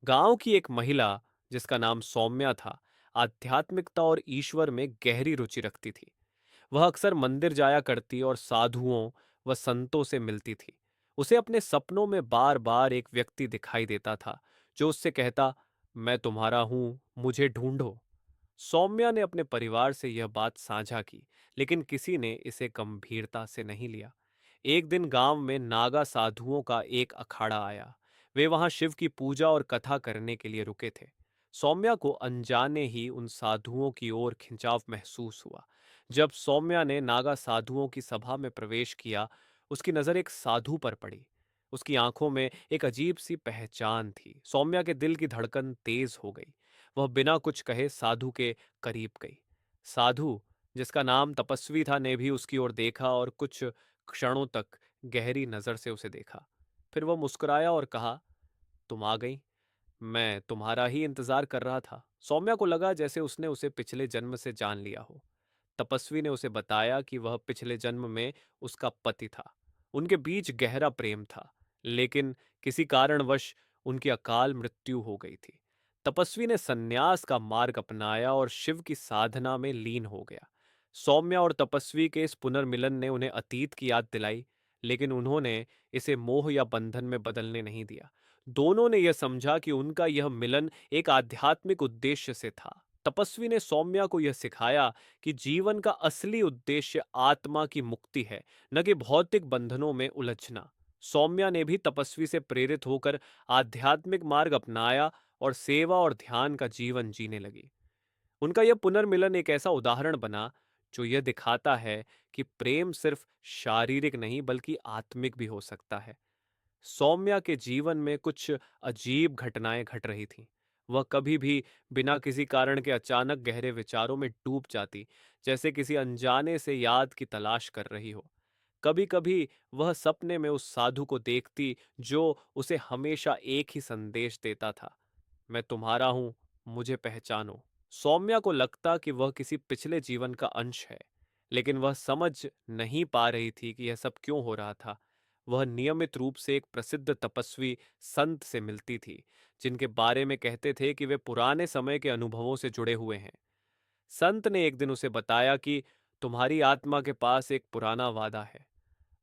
गांव की एक महिला जिसका नाम सौम्या था, आध्यात्मिकता और ईश्वर में गहरी रुचि रखती थी। वह अक्सर मंदिर जाया करती और साधुओं व संतों से मिलती थी। उसे अपने सपनों में बार बार एक व्यक्ति दिखाई देता था जो उससे कहता, मैं तुम्हारा हूं, मुझे ढूंढो। सौम्या ने अपने परिवार से यह बात साझा की, लेकिन किसी ने इसे गंभीरता से नहीं लिया। एक दिन गांव में नागा साधुओं का एक अखाड़ा आया। वे वहां शिव की पूजा और कथा करने के लिए रुके थे। सौम्या को अनजाने ही उन साधुओं की ओर खिंचाव महसूस हुआ। जब सौम्या ने नागा साधुओं की सभा में प्रवेश किया, उसकी नजर एक साधु पर पड़ी। उसकी आंखों में एक अजीब सी पहचान थी। सौम्या के दिल की धड़कन तेज हो गई। वह बिना कुछ कहे साधु के करीब गई। साधु, जिसका नाम तपस्वी था, ने भी उसकी ओर देखा और कुछ क्षणों तक गहरी नजर से उसे देखा। फिर वह मुस्कुराया और कहा, तुम आ गई। मैं तुम्हारा ही इंतजार कर रहा था। सौम्या को लगा जैसे उसने उसे पिछले जन्म से जान लिया हो। तपस्वी ने उसे बताया कि वह पिछले जन्म में उसका पति था। उनके बीच गहरा प्रेम था, लेकिन किसी कारणवश उनकी अकाल मृत्यु हो गई थी। तपस्वी ने सन्यास का मार्ग अपनाया और शिव की साधना में लीन हो गया। सौम्या और तपस्वी के इस पुनर्मिलन ने उन्हें अतीत की याद दिलाई, लेकिन उन्होंने इसे मोह या बंधन में बदलने नहीं दिया। दोनों ने यह समझा कि उनका यह मिलन एक आध्यात्मिक उद्देश्य से था। तपस्वी ने सौम्या को यह सिखाया कि जीवन का असली उद्देश्य आत्मा की मुक्ति है, न कि भौतिक बंधनों में उलझना। सौम्या ने भी तपस्वी से प्रेरित होकर आध्यात्मिक मार्ग अपनाया और सेवा और ध्यान का जीवन जीने लगी। उनका यह पुनर्मिलन एक ऐसा उदाहरण बना जो यह दिखाता है कि प्रेम सिर्फ शारीरिक नहीं बल्कि आत्मिक भी हो सकता है। सौम्या के जीवन में कुछ अजीब घटनाएं घट रही थीं। वह कभी भी बिना किसी कारण के अचानक गहरे विचारों में डूब जाती, जैसे किसी अनजाने से याद की तलाश कर रही हो। कभी कभी वह सपने में उस साधु को देखती जो उसे हमेशा एक ही संदेश देता था, मैं तुम्हारा हूं, मुझे पहचानो। सौम्या को लगता कि वह किसी पिछले जीवन का अंश है, लेकिन वह समझ नहीं पा रही थी कि यह सब क्यों हो रहा था। वह नियमित रूप से एक प्रसिद्ध तपस्वी संत से मिलती थी, जिनके बारे में कहते थे कि वे पुराने समय के अनुभवों से जुड़े हुए हैं। संत ने एक दिन उसे बताया कि तुम्हारी आत्मा के पास एक पुराना वादा है।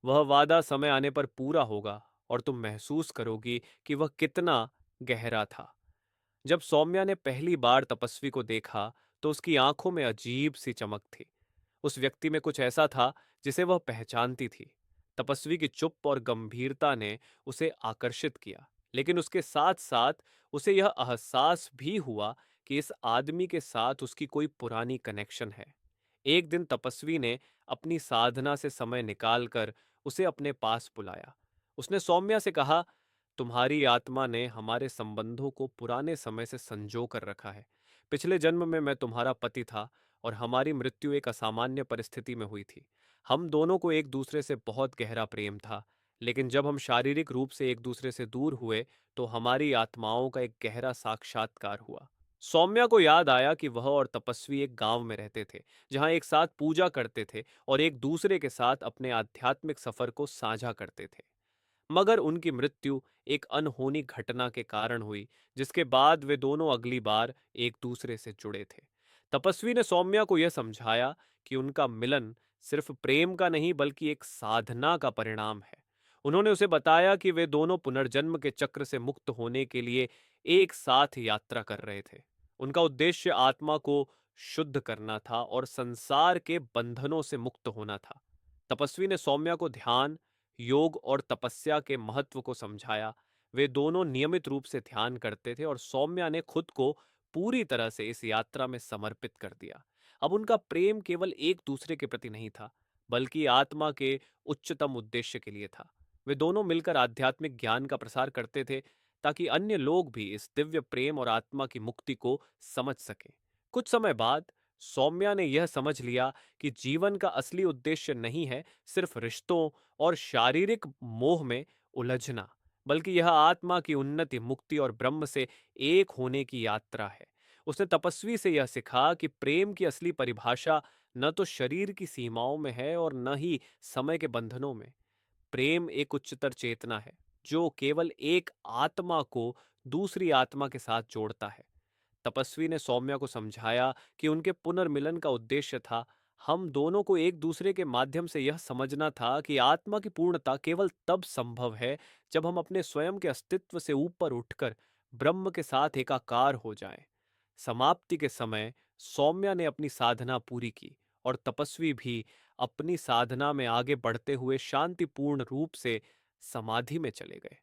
वह वादा समय आने पर पूरा होगा और तुम महसूस करोगी कि वह कितना गहरा था। जब सौम्या ने पहली बार तपस्वी को देखा, तो उसकी आंखों में अजीब सी चमक थी। उस व्यक्ति में कुछ ऐसा था जिसे वह पहचानती थी। तपस्वी की चुप और गंभीरता ने उसे आकर्षित किया, लेकिन उसके साथ साथ उसे यह एहसास भी हुआ कि इस आदमी के साथ उसकी कोई पुरानी कनेक्शन है। एक दिन तपस्वी ने अपनी साधना से समय निकालकर उसे अपने पास बुलाया। उसने सौम्या से कहा, तुम्हारी आत्मा ने हमारे संबंधों को पुराने समय से संजो कर रखा है। पिछले जन्म में मैं तुम्हारा पति था और हमारी मृत्यु एक असामान्य परिस्थिति में हुई थी। हम दोनों को एक दूसरे से बहुत गहरा प्रेम था, लेकिन जब हम शारीरिक रूप से एक दूसरे से दूर हुए, तो हमारी आत्माओं का एक गहरा साक्षात्कार हुआ। सौम्या को याद आया कि वह और तपस्वी एक गांव में रहते थे, जहां एक साथ पूजा करते थे और एक दूसरे के साथ अपने आध्यात्मिक सफर को साझा करते थे। मगर उनकी मृत्यु एक अनहोनी घटना के कारण हुई, जिसके बाद वे दोनों अगली बार एक दूसरे से जुड़े थे। तपस्वी ने सौम्या को यह समझाया कि उनका मिलन सिर्फ प्रेम का नहीं बल्कि एक साधना का परिणाम है। उन्होंने उसे बताया कि वे दोनों पुनर्जन्म के चक्र से मुक्त होने के लिए एक साथ यात्रा कर रहे थे। उनका उद्देश्य आत्मा को शुद्ध करना था और संसार के बंधनों से मुक्त होना था। तपस्वी ने सौम्या को ध्यान, योग और तपस्या के महत्व को समझाया। वे दोनों नियमित रूप से ध्यान करते थे और सौम्या ने खुद को पूरी तरह से इस यात्रा में समर्पित कर दिया। अब उनका प्रेम केवल एक दूसरे के प्रति नहीं था, बल्कि आत्मा के उच्चतम उद्देश्य के लिए था। वे दोनों मिलकर आध्यात्मिक ज्ञान का प्रसार करते थे, ताकि अन्य लोग भी इस दिव्य प्रेम और आत्मा की मुक्ति को समझ सकें। कुछ समय बाद सौम्या ने यह समझ लिया कि जीवन का असली उद्देश्य नहीं है सिर्फ रिश्तों और शारीरिक मोह में उलझना, बल्कि यह आत्मा की उन्नति, मुक्ति और ब्रह्म से एक होने की यात्रा है। उसने तपस्वी से यह सिखा कि प्रेम की असली परिभाषा न तो शरीर की सीमाओं में है और न ही समय के बंधनों में। प्रेम एक उच्चतर चेतना है जो केवल एक आत्मा को दूसरी आत्मा के साथ जोड़ता है। तपस्वी ने सौम्या को समझाया कि उनके पुनर्मिलन का उद्देश्य था हम दोनों को एक दूसरे के माध्यम से यह समझना था कि आत्मा की पूर्णता केवल तब संभव है जब हम अपने स्वयं के अस्तित्व से ऊपर उठकर ब्रह्म के साथ एकाकार हो जाएं। समाप्ति के समय सौम्या ने अपनी साधना पूरी की और तपस्वी भी अपनी साधना में आगे बढ़ते हुए शांतिपूर्ण रूप से समाधि में चले गए।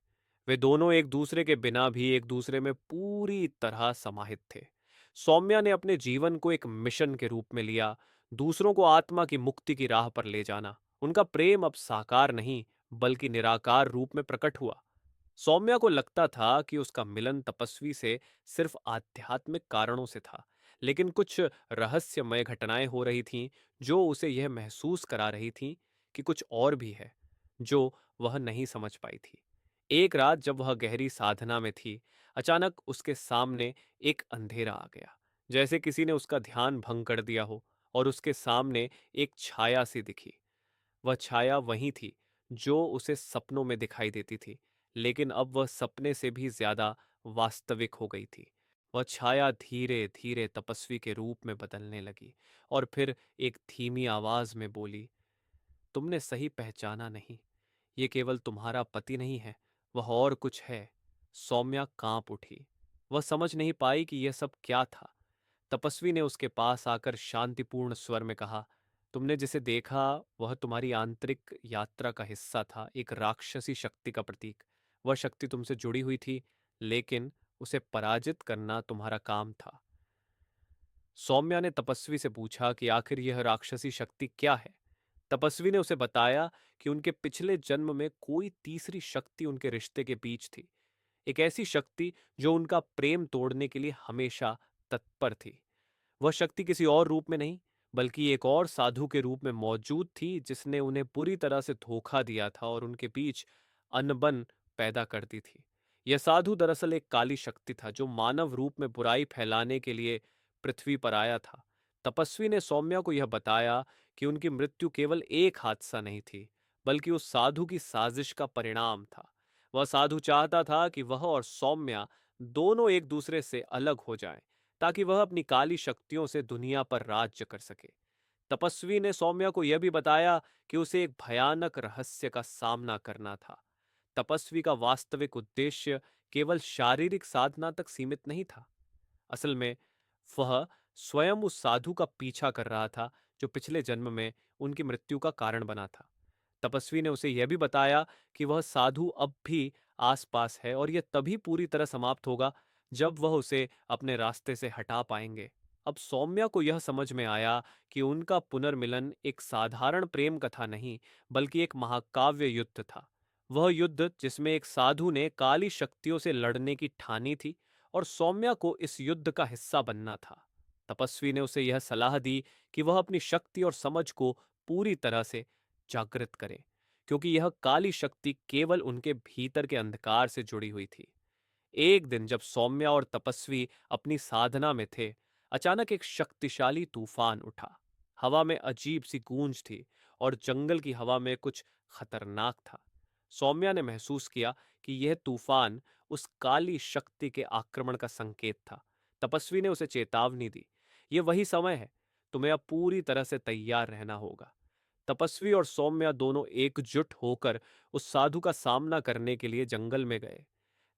वे दोनों एक दूसरे के बिना भी एक दूसरे में पूरी तरह समाहित थे। सौम्या ने अपने जीवन को एक मिशन के रूप में लिया, दूसरों को आत्मा की मुक्ति की राह पर ले जाना। उनका प्रेम अब साकार नहीं बल्कि निराकार रूप में प्रकट हुआ। सौम्या को लगता था कि उसका मिलन तपस्वी से सिर्फ आध्यात्मिक कारणों से था, लेकिन कुछ रहस्यमय घटनाएं हो रही थीं जो उसे यह महसूस करा रही थीं कि कुछ और भी है जो वह नहीं समझ पाई थी। एक रात जब वह गहरी साधना में थी, अचानक उसके सामने एक अंधेरा आ गया, जैसे किसी ने उसका ध्यान भंग कर दिया हो, और उसके सामने एक छाया सी दिखी। वह छाया वही थी जो उसे सपनों में दिखाई देती थी, लेकिन अब वह सपने से भी ज्यादा वास्तविक हो गई थी। वह छाया धीरे धीरे तपस्वी के रूप में बदलने लगी और फिर एक धीमी आवाज में बोली, तुमने सही पहचाना नहीं। ये केवल तुम्हारा पति नहीं है, वह और कुछ है। सौम्या कांप उठी। वह समझ नहीं पाई कि यह सब क्या था। तपस्वी ने उसके पास आकर शांतिपूर्ण स्वर में कहा, तुमने जिसे देखा वह तुम्हारी आंतरिक यात्रा का हिस्सा था, एक राक्षसी शक्ति का प्रतीक। वह शक्ति तुमसे जुड़ी हुई थी, लेकिन उसे पराजित करना तुम्हारा काम था। सौम्या ने तपस्वी से पूछा कि आखिर यह राक्षसी शक्ति क्या है। तपस्वी ने उसे बताया कि उनके पिछले जन्म में कोई तीसरी शक्ति उनके रिश्ते के बीच थी, एक ऐसी शक्ति जो उनका प्रेम तोड़ने के लिए हमेशा तत्पर थी। वह शक्ति किसी और रूप में नहीं, बल्कि एक और साधु के रूप में मौजूद थी जिसने उन्हें पूरी तरह से धोखा दिया था और उनके बीच अनबन पैदा कर दी थी। यह साधु दरअसल एक काली शक्ति था जो मानव रूप में बुराई फैलाने के लिए पृथ्वी पर आया था। तपस्वी ने सौम्या को यह बताया कि उनकी मृत्यु केवल एक हादसा नहीं थी, बल्कि उस साधु की साजिश का परिणाम था। वह साधु चाहता था कि वह और सौम्या दोनों एक दूसरे से अलग हो जाएं, ताकि वह अपनी काली शक्तियों से दुनिया पर राज्य कर सके। तपस्वी ने सौम्या को यह भी बताया कि उसे एक भयानक रहस्य का सामना करना था। तपस्वी का वास्तविक उद्देश्य केवल शारीरिक साधना तक सीमित नहीं था। असल में वह स्वयं उस साधु का पीछा कर रहा था जो पिछले जन्म में उनकी मृत्यु का कारण बना था। तपस्वी ने उसे यह भी बताया कि वह साधु अब भी आसपास है और यह तभी पूरी तरह समाप्त होगा जब वह उसे अपने रास्ते से हटा पाएंगे। अब सौम्या को यह समझ में आया कि उनका पुनर्मिलन एक साधारण प्रेम कथा नहीं, बल्कि एक महाकाव्य युद्ध था। वह युद्ध जिसमें एक साधु ने काली शक्तियों से लड़ने की ठानी थी और सौम्या को इस युद्ध का हिस्सा बनना था। तपस्वी ने उसे यह सलाह दी कि वह अपनी शक्ति और समझ को पूरी तरह से जागृत करे, क्योंकि यह काली शक्ति केवल उनके भीतर के अंधकार से जुड़ी हुई थी। एक दिन जब सौम्या और तपस्वी अपनी साधना में थे, अचानक एक शक्तिशाली तूफान उठा। हवा में अजीब सी गूंज थी और जंगल की हवा में कुछ खतरनाक था। सौम्या ने महसूस किया कि यह तूफान उस काली शक्ति के आक्रमण का संकेत था। तपस्वी ने उसे चेतावनी दी, यह वही समय है, तुम्हें अब पूरी तरह से तैयार रहना होगा। तपस्वी और सौम्या दोनों एकजुट होकर उस साधु का सामना करने के लिए जंगल में गए।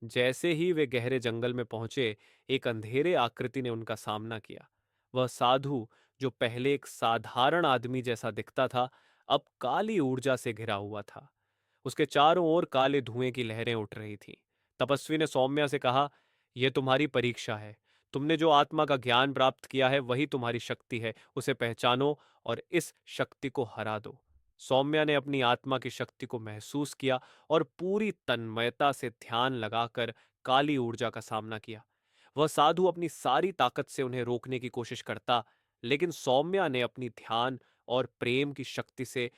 जैसे ही वे गहरे जंगल में पहुंचे, एक अंधेरे आकृति ने उनका सामना किया। वह साधु, जो पहले एक साधारण आदमी जैसा दिखता था, अब काली ऊर्जा से घिरा हुआ था। उसके चारों ओर काले धुएं की लहरें उठ रही थीं। तपस्वी ने सौम्या से कहा, यह तुम्हारी परीक्षा है। तुमने जो आत्मा का ज्ञान प्राप्त किया है वही तुम्हारी शक्ति है, उसे पहचानो और इस शक्ति को हरा दो। सौम्या ने अपनी आत्मा की शक्ति को महसूस किया और पूरी तन्मयता से ध्यान लगाकर काली ऊर्जा का सामना किया। वह साधु अपनी सारी ताकत से उन्हें रोकने की कोशिश करता, लेकिन सौम्या ने अपनी ध्यान और प्रेम की शक्ति से